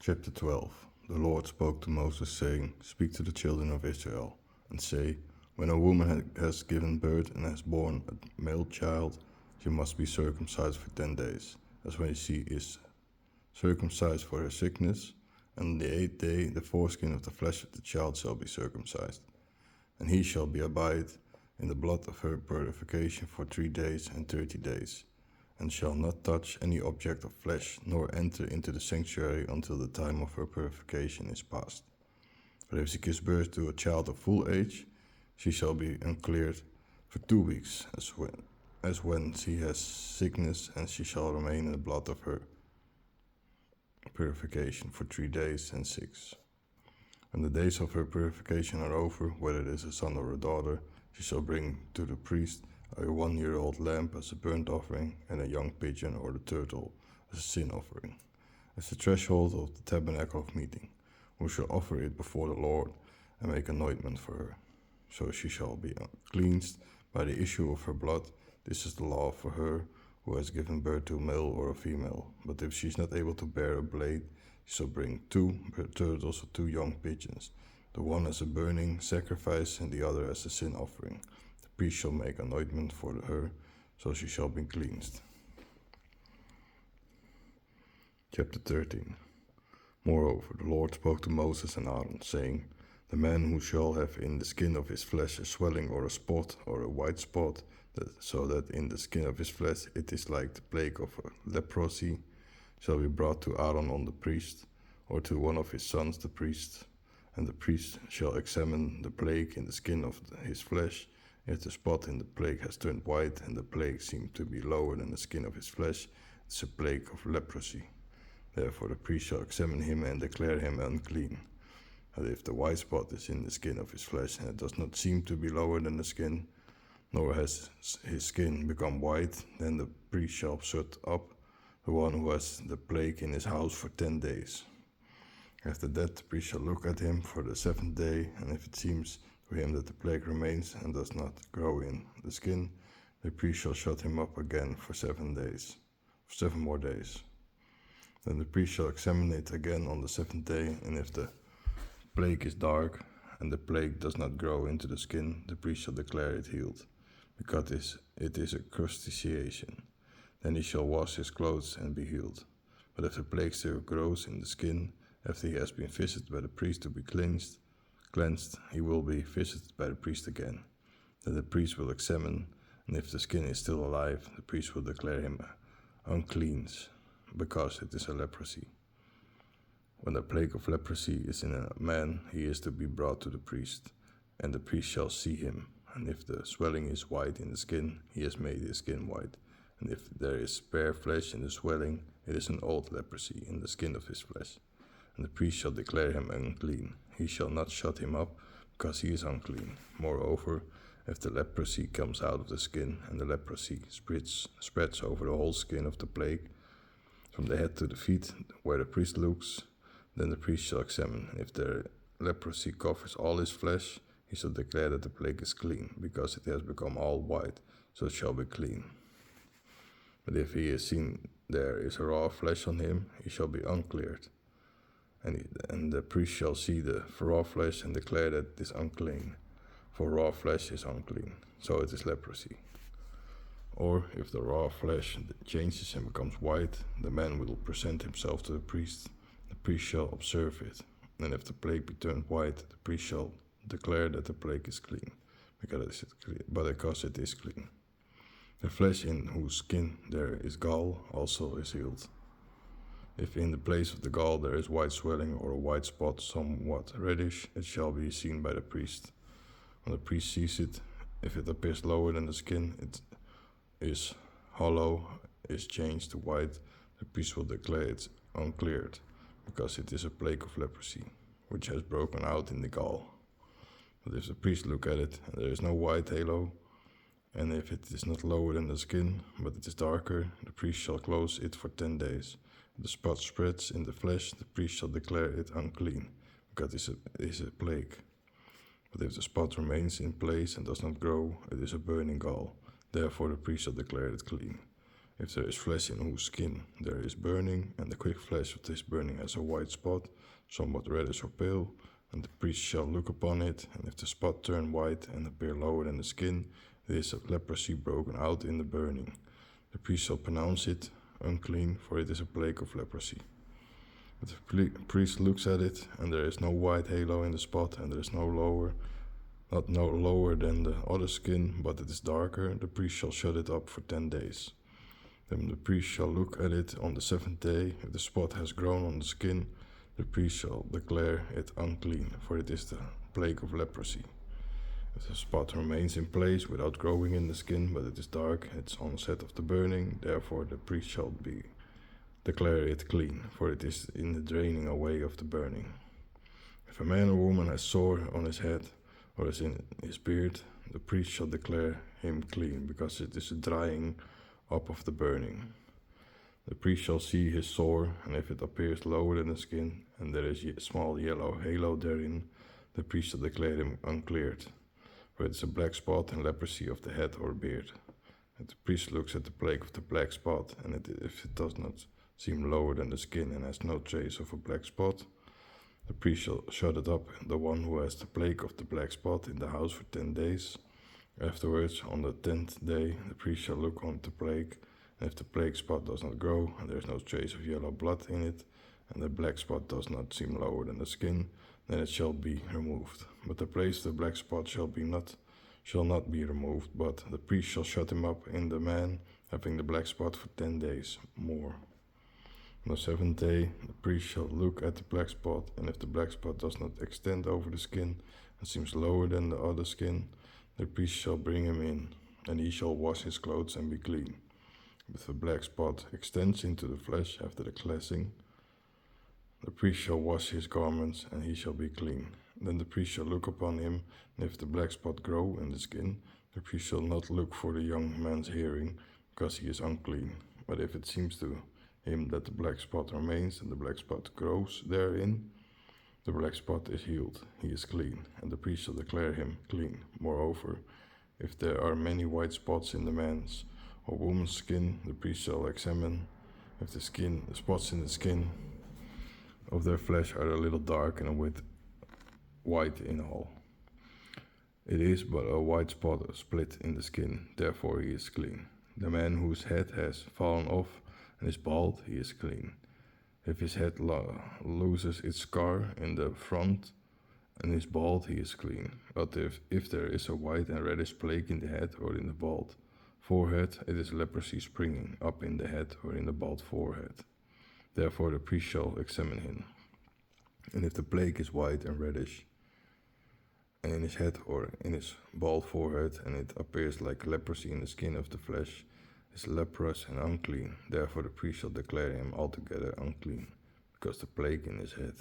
Chapter 12. The Lord spoke to Moses, saying, Speak to the children of Israel, and say, When a woman has given birth and has born a male child, she must be circumcised for 10 days, as when she is circumcised for her sickness, and on the 8th day the foreskin of the flesh of the child shall be circumcised. And he shall be abide in the blood of her purification for 3 days and 30 days, and shall not touch any object of flesh, nor enter into the sanctuary until the time of her purification is past. But if she gives birth to a child of full age, she shall be uncleared for 2 weeks, as when she has sickness, and she shall remain in the blood of her purification for 3 days and 6. When the days of her purification are over, whether it is a son or a daughter, she shall bring to the priest a 1-year-old lamb as a burnt offering, and a young pigeon or the turtle as a sin offering, as the threshold of the tabernacle of meeting, who shall offer it before the Lord, and make anointment for her. So she shall be cleansed by the issue of her blood. This is the law for her who has given birth to a male or a female. But if she is not able to bear a blade, she shall bring 2 turtles or 2 young pigeons, the one as a burning sacrifice and the other as a sin offering. The priest shall make anointment for her, so she shall be cleansed. Chapter 13. Moreover, the Lord spoke to Moses and Aaron, saying, The man who shall have in the skin of his flesh a swelling or a spot or a white spot, so that in the skin of his flesh it is like the plague of leprosy, shall be brought to Aaron on the priest, or to one of his sons the priest. And the priest shall examine the plague in the skin of his flesh. If the spot in the plague has turned white, and the plague seems to be lower than the skin of his flesh, it is a plague of leprosy. Therefore the priest shall examine him and declare him unclean. But if the white spot is in the skin of his flesh, and it does not seem to be lower than the skin, nor has his skin become white, then the priest shall shut up the one who has the plague in his house for 10 days. After that the priest shall look at him for the 7th day, and if it seems to him that the plague remains and does not grow in the skin, the priest shall shut him up again for 7 more days. Then the priest shall examine it again on the 7th day, and if the plague is dark, and the plague does not grow into the skin, the priest shall declare it healed, because it is a crustaceation. Then he shall wash his clothes and be healed. But if the plague still grows in the skin, after he has been visited by the priest to be cleansed, he will be visited by the priest again. Then the priest will examine, and if the skin is still alive, the priest will declare him unclean, because it is a leprosy. When the plague of leprosy is in a man, he is to be brought to the priest, and the priest shall see him. And if the swelling is white in the skin, he has made his skin white. And if there is spare flesh in the swelling, it is an old leprosy in the skin of his flesh. And the priest shall declare him unclean. He shall not shut him up, because he is unclean. Moreover, if the leprosy comes out of the skin, and the leprosy spreads over the whole skin of the plague, from the head to the feet, where the priest looks, then the priest shall examine. If the leprosy covers all his flesh, he shall declare that the plague is clean, because it has become all white, so it shall be clean. But if he is seen there is raw flesh on him, he shall be uncleared. And the priest shall see the raw flesh and declare that it is unclean, for raw flesh is unclean, so it is leprosy. Or if the raw flesh changes and becomes white, the man will present himself to the priest. The priest shall observe it, and if the plague be turned white, the priest shall declare that the plague is clean, because it is clean. The flesh in whose skin there is gall also is healed. If in the place of the gall there is white swelling or a white spot somewhat reddish, it shall be seen by the priest. When the priest sees it, if it appears lower than the skin, it is hollow, is changed to white, the priest will declare it uncleared, because it is a plague of leprosy, which has broken out in the gall. But if the priest look at it, and there is no white halo, and if it is not lower than the skin, but it is darker, the priest shall close it for 10 days. If the spot spreads in the flesh, the priest shall declare it unclean, because it is a plague. But if the spot remains in place and does not grow, it is a burning gall. Therefore the priest shall declare it clean. If there is flesh in whose skin there is burning, and the quick flesh of this burning has a white spot, somewhat reddish or pale, and the priest shall look upon it, and if the spot turn white and appear lower than the skin, it is of leprosy broken out in the burning. The priest shall pronounce it unclean, for it is a plague of leprosy. If the priest looks at it, and there is no white halo in the spot, and there is no lower than the other skin, but it is darker, the priest shall shut it up for 10 days. Then the priest shall look at it on the 7th day. If the spot has grown on the skin, the priest shall declare it unclean, for it is the plague of leprosy. If the spot remains in place without growing in the skin, but it is dark at its onset of the burning, therefore the priest shall declare it clean, for it is in the draining away of the burning. If a man or woman has sore on his head, or is in his beard, the priest shall declare him clean, because it is a drying up of the burning. The priest shall see his sore, and if it appears lower than the skin, and there is a small yellow halo therein, the priest shall declare him uncleared, for it is a black spot and leprosy of the head or beard. And the priest looks at the plague of the black spot, and if it does not seem lower than the skin and has no trace of a black spot, the priest shall shut it up, the one who has the plague of the black spot, in the house for 10 days. Afterwards, on the 10th day, the priest shall look on the plague, and if the plague spot does not grow, and there is no trace of yellow blood in it, and the black spot does not seem lower than the skin, then it shall be removed. But the place of the black spot shall not be removed, but the priest shall shut him up in the man having the black spot for 10 days more. On the 7th day, the priest shall look at the black spot, and if the black spot does not extend over the skin and seems lower than the other skin, the priest shall bring him in, and he shall wash his clothes and be clean. If the black spot extends into the flesh after the cleansing, the priest shall wash his garments, and he shall be clean. Then the priest shall look upon him, and if the black spot grow in the skin, the priest shall not look for the young man's hearing, because he is unclean. But if it seems to him that the black spot remains, and the black spot grows therein, the black spot is healed, he is clean, and the priest shall declare him clean. Moreover, if there are many white spots in the man's or woman's skin, the priest shall examine if the spots in the skin of their flesh are a little dark and with white in all. It is but a white spot or split in the skin, therefore he is clean. The man whose head has fallen off and is bald, he is clean. If his head loses its scar in the front and is bald, he is clean. But if there is a white and reddish plague in the head or in the bald forehead, it is leprosy springing up in the head or in the bald forehead. Therefore the priest shall examine him. And if the plague is white and reddish, and in his head or in his bald forehead, and it appears like leprosy in the skin of the flesh, is leprous and unclean. Therefore the priest shall declare him altogether unclean, because the plague in his head.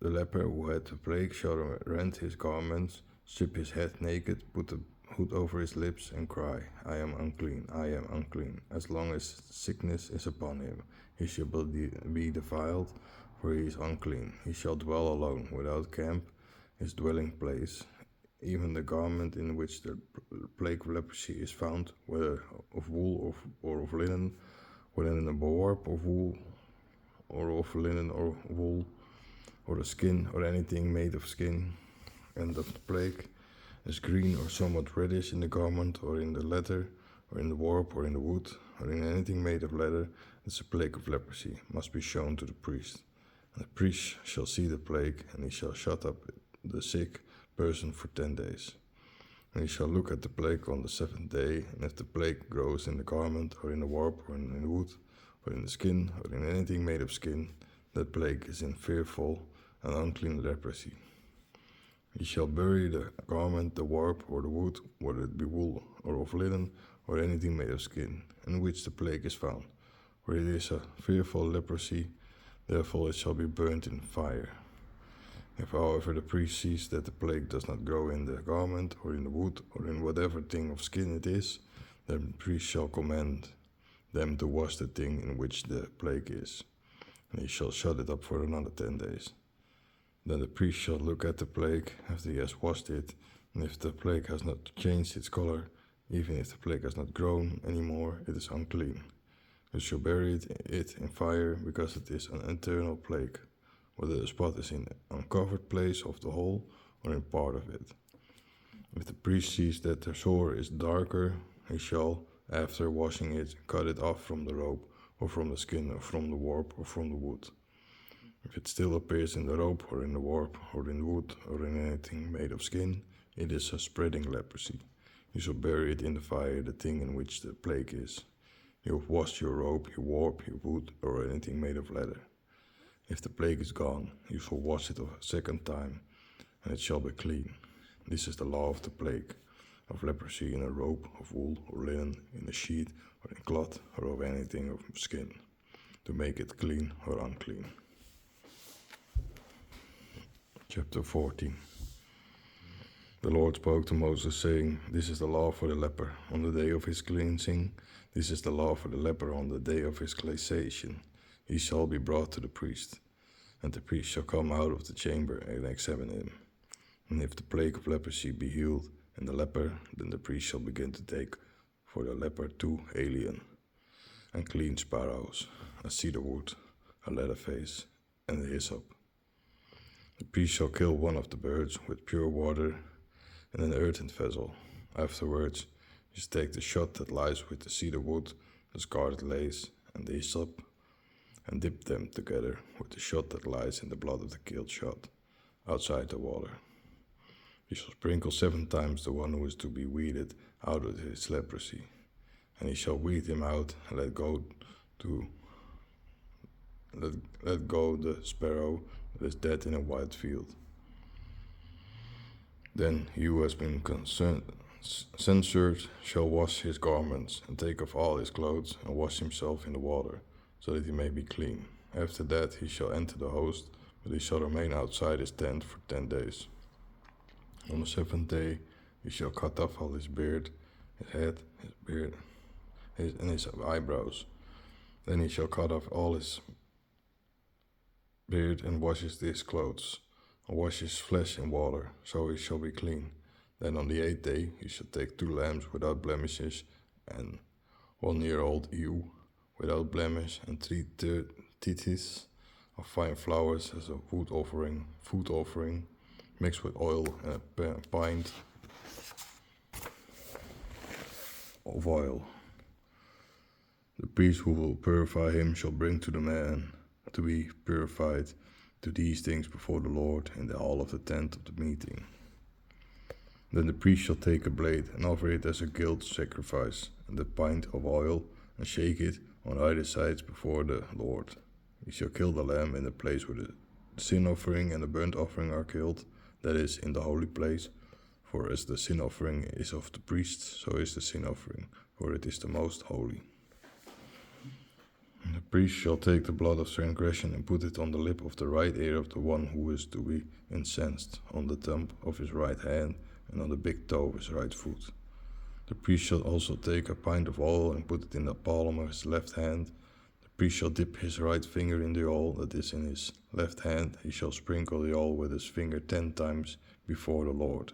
The leper who had the plague shall rend his garments, strip his head naked, put a hood over his lips, and cry, I am unclean, I am unclean. As long as sickness is upon him, he shall be defiled, for he is unclean. He shall dwell alone, without camp, his dwelling place. Even the garment in which the plague of leprosy is found, whether of wool or of linen, whether in a warp of wool, or of linen or wool, or the skin, or anything made of skin, and of the plague is green or somewhat reddish in the garment, or in the leather, or in the warp, or in the wood, or in anything made of leather, it's a plague of leprosy, must be shown to the priest. And the priest shall see the plague, and he shall shut up the sick person for 10 days. And he shall look at the plague on the 7th day, and if the plague grows in the garment, or in the warp, or in the wood, or in the skin, or in anything made of skin, that plague is in fearful and unclean leprosy. He shall bury the garment, the warp, or the wood, whether it be wool, or of linen, or anything made of skin, in which the plague is found. For it is a fearful leprosy, therefore it shall be burnt in fire. If, however, the priest sees that the plague does not grow in the garment, or in the wood, or in whatever thing of skin it is, then the priest shall command them to wash the thing in which the plague is, and he shall shut it up for another 10 days. Then the priest shall look at the plague after he has washed it, and if the plague has not changed its color, Even if the plague has not grown anymore, it is unclean. You shall bury it in fire, because it is an internal plague, whether the spot is in an uncovered place of the whole or in part of it. If the priest sees that the sore is darker, he shall, after washing it, cut it off from the rope, or from the skin, or from the warp, or from the wood. If it still appears in the rope, or in the warp, or in wood, or in anything made of skin, it is a spreading leprosy. You shall bury it in the fire, the thing in which the plague is. You have washed your rope, your warp, your wood, or anything made of leather. If the plague is gone, you shall wash it a second time, and it shall be clean. This is the law of the plague, of leprosy in a robe of wool or linen, in a sheet or in cloth, or of anything of skin, to make it clean or unclean. Chapter 14. The Lord spoke to Moses, saying, This is the law for the leper on the day of his cleansing. This is the law for the leper on the day of his glaciation. He shall be brought to the priest, and the priest shall come out of the chamber and examine him. And if the plague of leprosy be healed in the leper, then the priest shall begin to take for the leper 2 alien and clean sparrows, a cedar wood, a leatherface, and a hyssop. The priest shall kill one of the birds with pure water in an earthen vessel. Afterwards, you shall take the shot that lies with the cedar wood, the scarlet lace, and the hyssop, and dip them together with the shot that lies in the blood of the killed shot, outside the water. You shall sprinkle 7 times the one who is to be weeded out of his leprosy, and he shall weed him out and let go the sparrow that is dead in a wide field. Then he who has been censured shall wash his garments, and take off all his clothes, and wash himself in the water, so that he may be clean. After that he shall enter the host, but he shall remain outside his tent for 10 days. On the 7th day he shall cut off all his beard, his head, his beard, and his eyebrows. Then he shall cut off all his beard and wash his clothes, and wash his flesh in water, so he shall be clean. Then on the 8th day he shall take 2 lambs without blemishes, and 1-year-old ewe without blemish, and 3 tithes of fine flowers as a food offering, mixed with oil, and a pint of oil. The priest who will purify him shall bring to the man to be purified to these things before the Lord in the hall of the tent of the meeting. Then the priest shall take a blade and offer it as a guilt sacrifice, and a pint of oil, and shake it on either sides before the Lord. He shall kill the lamb in the place where the sin offering and the burnt offering are killed, that is, in the holy place. For as the sin offering is of the priest, so is the sin offering, for it is the most holy. And the priest shall take the blood of transgression and put it on the lip of the right ear of the one who is to be incensed, on the thumb of his right hand, and on the big toe of his right foot. The priest shall also take a pint of oil and put it in the palm of his left hand. The priest shall dip his right finger in the oil that is in his left hand. He shall sprinkle the oil with his finger 10 times before the Lord.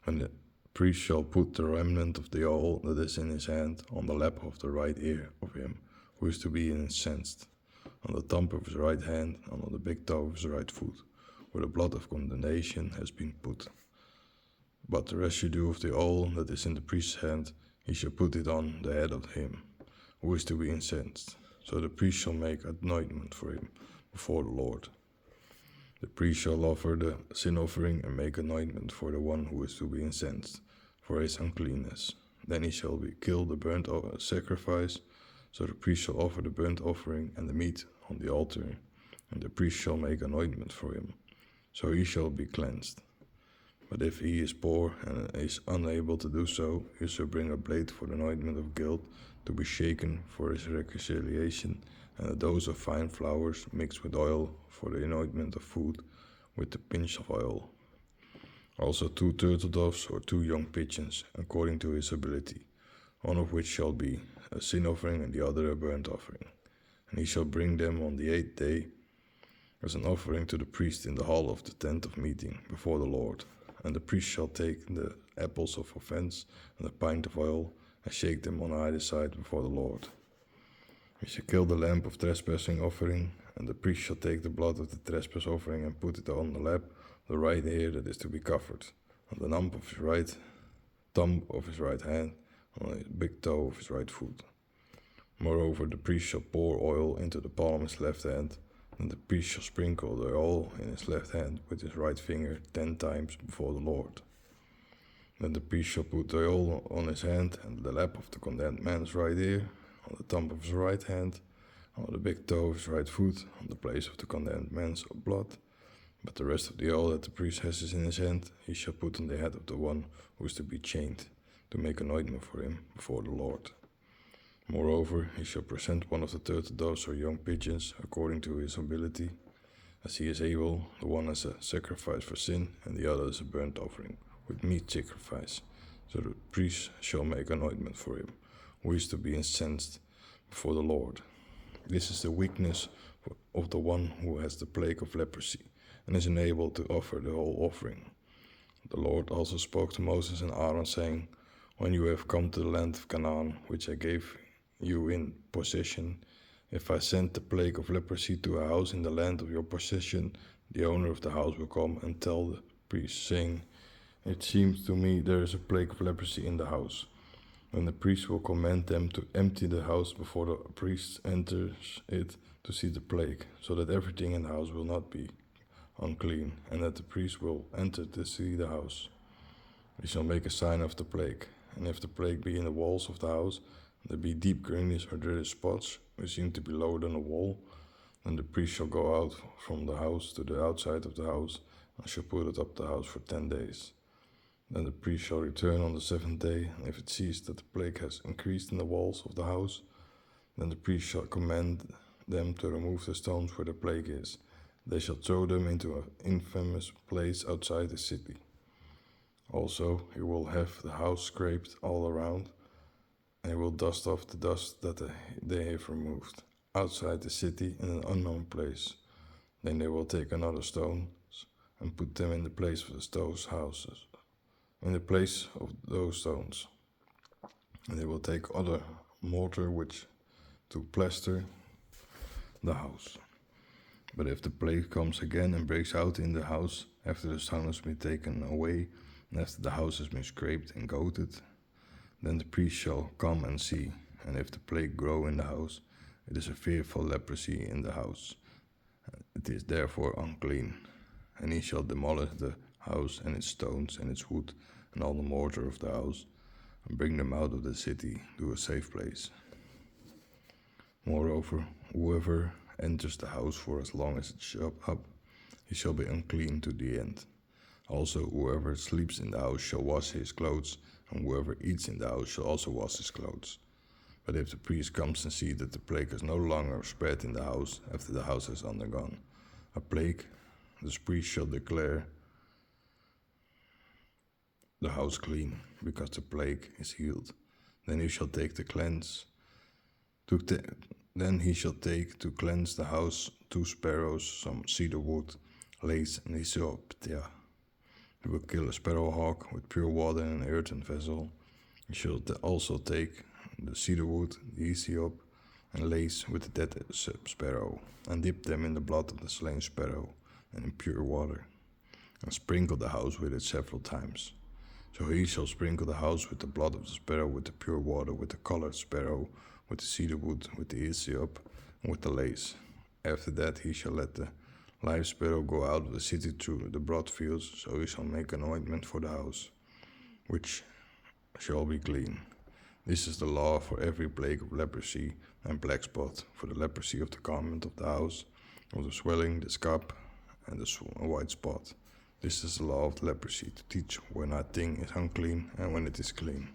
And the priest shall put the remnant of the oil that is in his hand on the lap of the right ear of him who is to be incensed, on the thumb of his right hand, and on the big toe of his right foot, where the blood of condemnation has been put. But the residue of the oil that is in the priest's hand, he shall put it on the head of him who is to be incensed. So the priest shall make anointment for him before the Lord. The priest shall offer the sin offering and make anointment for the one who is to be incensed for his uncleanness. Then he shall kill the burnt sacrifice. So the priest shall offer the burnt offering and the meat on the altar, and the priest shall make anointment for him, so he shall be cleansed. But if he is poor and is unable to do so, he shall bring a blade for the anointment of guilt to be shaken for his reconciliation, and a dose of fine flowers mixed with oil for the anointment of food with a pinch of oil. Also 2 turtle doves or 2 young pigeons, according to his ability, one of which shall be a sin offering and the other a burnt offering. And he shall bring them on the 8th day as an offering to the priest in the hall of the tent of meeting before the Lord. And the priest shall take the apples of offense, and a pint of oil, and shake them on either side before the Lord. He shall kill the lamb of trespassing offering, and the priest shall take the blood of the trespass offering and put it on the lap of the right ear that is to be covered, on the thumb of his right hand, on the big toe of his right foot. Moreover, the priest shall pour oil into the palm of his left hand, and the priest shall sprinkle the oil in his left hand with his right finger 10 times before the Lord. Then the priest shall put the oil on his hand and the lap of the condemned man's right ear, on the thumb of his right hand, on the big toe of his right foot, on the place of the condemned man's blood. But the rest of the oil that the priest has in his hand, he shall put on the head of the one who is to be chained, to make an ointment for him before the Lord. Moreover, he shall present one of the turtle doves or young pigeons, according to his ability, as he is able, the one as a sacrifice for sin, and the other as a burnt offering, with meat sacrifice. So the priest shall make an ointment for him, who is to be incensed before the Lord. This is the weakness of the one who has the plague of leprosy, and is unable to offer the whole offering. The Lord also spoke to Moses and Aaron, saying, When you have come to the land of Canaan, which I gave you in possession, if I send the plague of leprosy to a house in the land of your possession, the owner of the house will come and tell the priest, saying, It seems to me there is a plague of leprosy in the house. And the priest will command them to empty the house before the priest enters it to see the plague, so that everything in the house will not be unclean, and that the priest will enter to see the house. He shall make a sign of the plague, and if the plague be in the walls of the house, there be deep greenish or dirty spots, which seem to be lower than a wall, then the priest shall go out from the house to the outside of the house, and shall put it up the house for 10 days. Then the priest shall return on the 7th day, and if it sees that the plague has increased in the walls of the house, then the priest shall command them to remove the stones where the plague is. They shall throw them into an infamous place outside the city. Also, he will have the house scraped all around, and he will dust off the dust that they have removed, outside the city in an unknown place. Then they will take another stones and put them in the place of those houses, in the place of those stones. And they will take other mortar which to plaster the house. But if the plague comes again and breaks out in the house, after the stone has been taken away, and after the house has been scraped and goated, then the priest shall come and see, and if the plague grow in the house, it is a fearful leprosy in the house. It is therefore unclean, and he shall demolish the house and its stones and its wood and all the mortar of the house, and bring them out of the city to a safe place. Moreover, whoever enters the house for as long as it shall up, he shall be unclean to the end. Also, whoever sleeps in the house shall wash his clothes, and whoever eats in the house shall also wash his clothes. But if the priest comes and sees that the plague has no longer spread in the house after the house has undergone a plague, the priest shall declare the house clean, because the plague is healed. Then he shall take to cleanse to cleanse the house 2 sparrows, some cedar wood, lace, and Ethiopia. He will kill a sparrowhawk with pure water in an earthen vessel. He shall also take the cedar wood, the Ethiop, and lace with the dead sparrow, and dip them in the blood of the slain sparrow and in pure water, and sprinkle the house with it several times. So he shall sprinkle the house with the blood of the sparrow, with the pure water, with the colored sparrow, with the cedar wood, with the Ethiop, and with the lace. After that he shall let the live sparrow go out of the city through the broad fields, so he shall make an ointment for the house, which shall be clean. This is the law for every plague of leprosy and black spot, for the leprosy of the garment of the house, of the swelling, the scab, and the white spot. This is the law of leprosy, to teach when a thing is unclean and when it is clean.